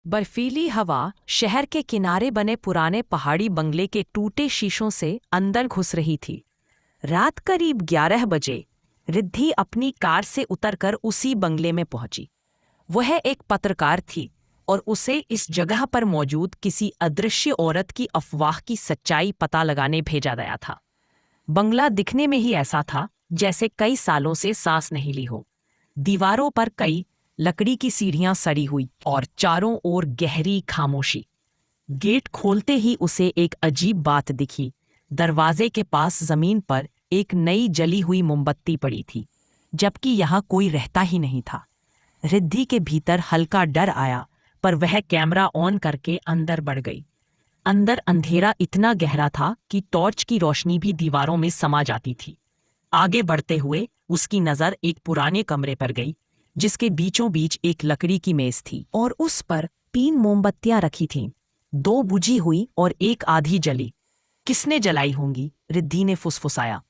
बर्फीली हवा शहर के किनारे बने पुराने पहाड़ी बंगले के टूटे शीशों से अंदर घुस रही थी। रात करीब 11 बजे रिद्धि अपनी कार से उतरकर उसी बंगले में पहुंची। वह एक पत्रकार थी और उसे इस जगह पर मौजूद किसी अदृश्य औरत की अफवाह की सच्चाई पता लगाने भेजा गया था। बंगला दिखने में ही ऐसा था जैसे कई सालों से सांस नहीं ली हो। दीवारों पर कई लकड़ी की सीढ़ियां सड़ी हुई और चारों ओर गहरी खामोशी। गेट खोलते ही उसे एक अजीब बात दिखी। दरवाजे के पास जमीन पर एक नई जली हुई मोमबत्ती पड़ी थी, जबकि यहाँ कोई रहता ही नहीं था। रिद्धि के भीतर हल्का डर आया, पर वह कैमरा ऑन करके अंदर बढ़ गई। अंदर अंधेरा इतना गहरा था कि टॉर्च की रोशनी भी दीवारों में समा जाती थी। आगे बढ़ते हुए उसकी नजर एक पुराने कमरे पर गई, जिसके बीचों बीच एक लकड़ी की मेज थी और उस पर 3 मोमबत्तियां रखी थीं, 2 बुझी हुई और एक आधी जली। किसने जलाई होंगी? रिद्धि ने फुसफुसाया।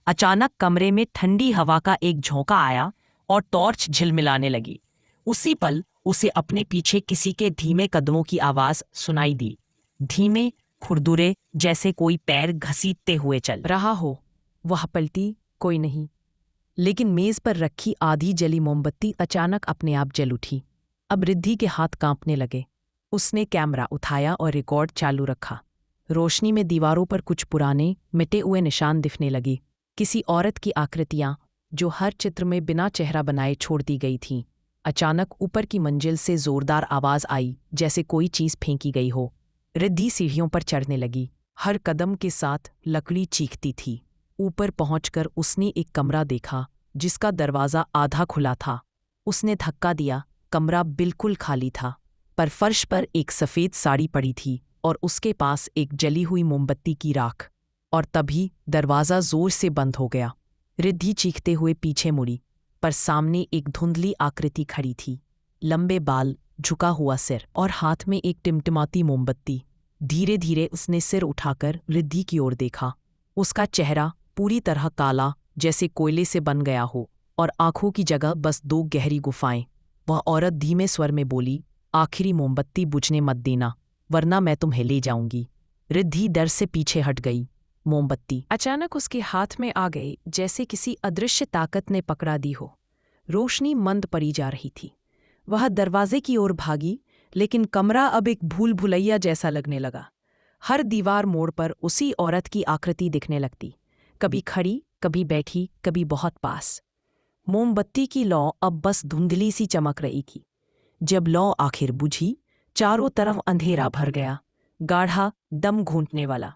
अचानक कमरे में ठंडी हवा का एक झोंका आया और टॉर्च झिलमिलाने लगी। उसी पल उसे अपने पीछे किसी के धीमे कदमों की आवाज सुनाई दी, धीमे, खुरदुरे, जैसे कोई पैर घसीटते हुए चल रहा हो। वह पलटी, कोई नहीं। लेकिन मेज पर रखी आधी जली मोमबत्ती अचानक अपने आप जल उठी। अब रिद्धि के हाथ कांपने लगे। उसने कैमरा उठाया और रिकॉर्ड चालू रखा। रोशनी में दीवारों पर कुछ पुराने मिटे हुए निशान दिखने लगी, किसी औरत की आकृतियां जो हर चित्र में बिना चेहरा बनाए छोड़ दी गई थीं। अचानक ऊपर की मंजिल से जोरदार आवाज आई, जैसे कोई चीज फेंकी गई हो। रिद्धि सीढ़ियों पर चढ़ने लगी। हर कदम के साथ लकड़ी चीखती थी। ऊपर पहुंचकर उसने एक कमरा देखा, जिसका दरवाज़ा आधा खुला था। उसने धक्का दिया। कमरा बिल्कुल खाली था, पर फर्श पर एक सफ़ेद साड़ी पड़ी थी और उसके पास एक जली हुई मोमबत्ती की राख। और तभी दरवाज़ा ज़ोर से बंद हो गया। रिद्धि चीखते हुए पीछे मुड़ी, पर सामने एक धुंधली आकृति खड़ी थी। लंबे बाल, झुका हुआ सिर और हाथ में एक टिमटिमाती मोमबत्ती। धीरे धीरे उसने सिर उठाकर रिद्धि की ओर देखा। उसका चेहरा पूरी तरह काला, जैसे कोयले से बन गया हो, और आंखों की जगह बस 2 गहरी गुफाएं। वह औरत धीमे स्वर में बोली, आखिरी मोमबत्ती बुझने मत देना, वरना मैं तुम्हें ले जाऊंगी। रिद्धि डर से पीछे हट गई। मोमबत्ती अचानक उसके हाथ में आ गई, जैसे किसी अदृश्य ताकत ने पकड़ा दी हो। रोशनी मंद पड़ी जा रही थी। वह दरवाजे की ओर भागी, लेकिन कमरा अब एक भूल भुलैया जैसा लगने लगा। हर दीवार मोड़ पर उसी औरत की आकृति दिखने लगती, कभी खड़ी, कभी बैठी, कभी बहुत पास। मोमबत्ती की लौ अब बस धुंधली सी चमक रही थी। जब लौ आखिर बुझी, चारों तरफ अंधेरा भर गया, गाढ़ा, दम घूंटने वाला।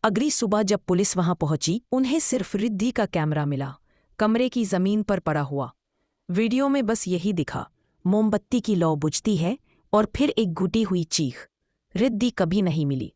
अगली सुबह जब पुलिस वहां पहुंची, उन्हें सिर्फ रिद्धि का कैमरा मिला, कमरे की जमीन पर पड़ा हुआ। वीडियो में बस यही दिखा, मोमबत्ती की लौ बुझती है और फिर एक घुटी हुई चीख। रिद्धि कभी नहीं मिली।